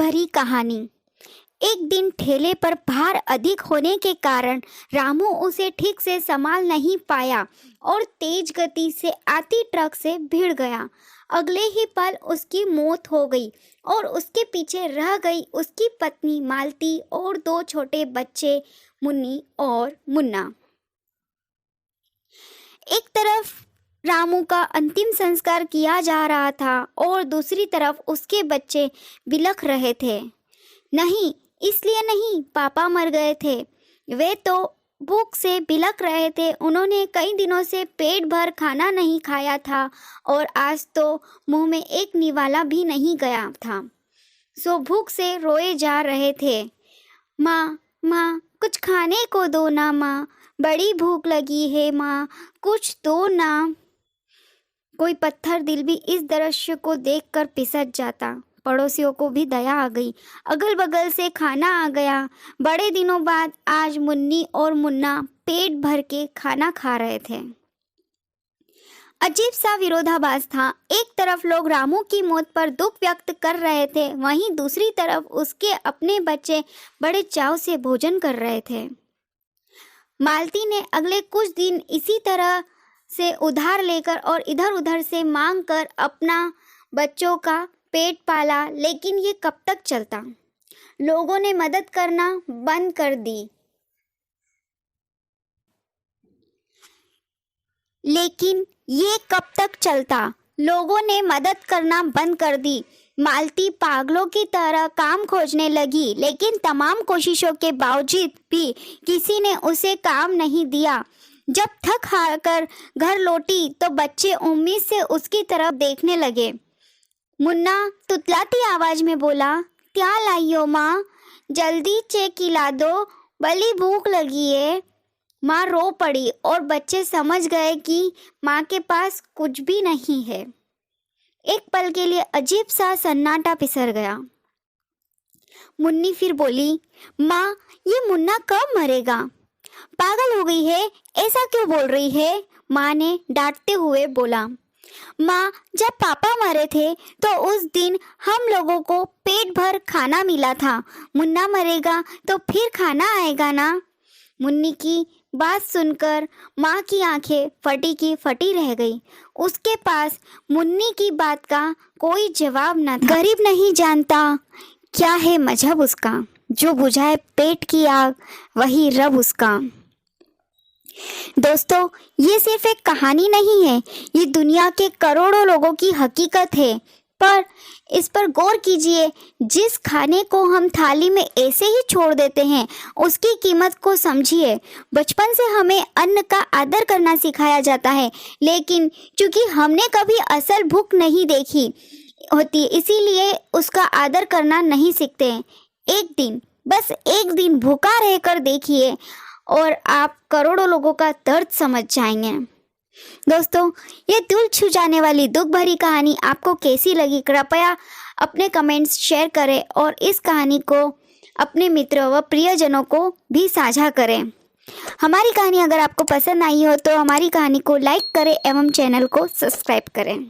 भरी कहानी। एक दिन ठेले पर भार अधिक होने के कारण रामू उसे ठीक से संभाल नहीं पाया और तेज गति से आती ट्रक से भिड़ गया। अगले ही पल उसकी मौत हो गई और उसके पीछे रह गई उसकी पत्नी मालती और 2 छोटे बच्चे मुन्नी और मुन्ना। एक तरफ रामू का अंतिम संस्कार किया जा रहा था और दूसरी तरफ उसके बच्चे बिलख रहे थे। नहीं, इसलिए नहीं पापा मर गए थे, वे तो भूख से बिलख रहे थे। उन्होंने कई दिनों से पेट भर खाना नहीं खाया था और आज तो मुंह में एक निवाला भी नहीं गया था, सो भूख से रोए जा रहे थे। माँ माँ, कुछ खाने को दो ना माँ, बड़ी भूख लगी है माँ, कुछ दो ना। कोई पत्थर दिल भी इस दृश्य को देखकर पिसट जाता। पड़ोसियों को भी दया आ गई, अगल बगल से खाना आ गया। बड़े दिनों बाद आज मुन्नी और मुन्ना पेट भर के खाना खा रहे थे। अजीब सा विरोधाभास था। एक तरफ लोग रामू की मौत पर दुख व्यक्त कर रहे थे, वहीं दूसरी तरफ उसके अपने बच्चे बड़े चाव से भोजन कर रहे थे। मालती ने अगले कुछ दिन इसी तरह से उधार लेकर और इधर उधर से मांग कर अपना बच्चों का पेट पाला, लेकिन ये कब तक चलता? लोगों ने मदद करना बंद कर दी। लेकिन ये कब तक चलता? लोगों ने मदद करना बंद कर दी। मालती पागलों की तरह काम खोजने लगी, लेकिन तमाम कोशिशों के बावजूद भी किसी ने उसे काम नहीं दिया। जब थक हार कर घर लौटी तो बच्चे उम्मीद से उसकी तरफ देखने लगे। मुन्ना तुतलाती आवाज में बोला, क्या लाइयो माँ, जल्दी चेक खिला दो, बड़ी भूख लगी है। माँ रो पड़ी और बच्चे समझ गए कि माँ के पास कुछ भी नहीं है। एक पल के लिए अजीब सा सन्नाटा पिसर गया। मुन्नी फिर बोली, माँ ये मुन्ना कब मरेगा? पागल हो गई है, ऐसा क्यों बोल रही है? माँ ने डांटते हुए बोला। माँ, जब पापा मरे थे तो उस दिन हम लोगों को पेट भर खाना मिला था, मुन्ना मरेगा तो फिर खाना आएगा ना? मुन्नी की बात सुनकर माँ की आंखें फटी की फटी रह गई। उसके पास मुन्नी की बात का कोई जवाब न था। गरीब नहीं जानता क्या है मजहब उसका, जो बुझाए पेट की आग वही रब उसका। दोस्तों, ये सिर्फ एक कहानी नहीं है, ये दुनिया के करोड़ों लोगों की हकीकत है। पर इस पर गौर कीजिए, जिस खाने को हम थाली में ऐसे ही छोड़ देते हैं, उसकी कीमत को समझिए। बचपन से हमें अन्न का आदर करना सिखाया जाता है, लेकिन क्योंकि हमने कभी असल भूख नहीं देखी होती, इसीलिए उसका आदर करना नहीं सीखते। एक दिन, बस एक दिन भूखा रहकर देखिए और आप करोड़ों लोगों का दर्द समझ जाएंगे। दोस्तों, ये दिल छू जाने वाली दुख भरी कहानी आपको कैसी लगी? कृपया अपने कमेंट्स शेयर करें और इस कहानी को अपने मित्रों व प्रियजनों को भी साझा करें। हमारी कहानी अगर आपको पसंद आई हो तो हमारी कहानी को लाइक करें एवं चैनल को सब्सक्राइब करें।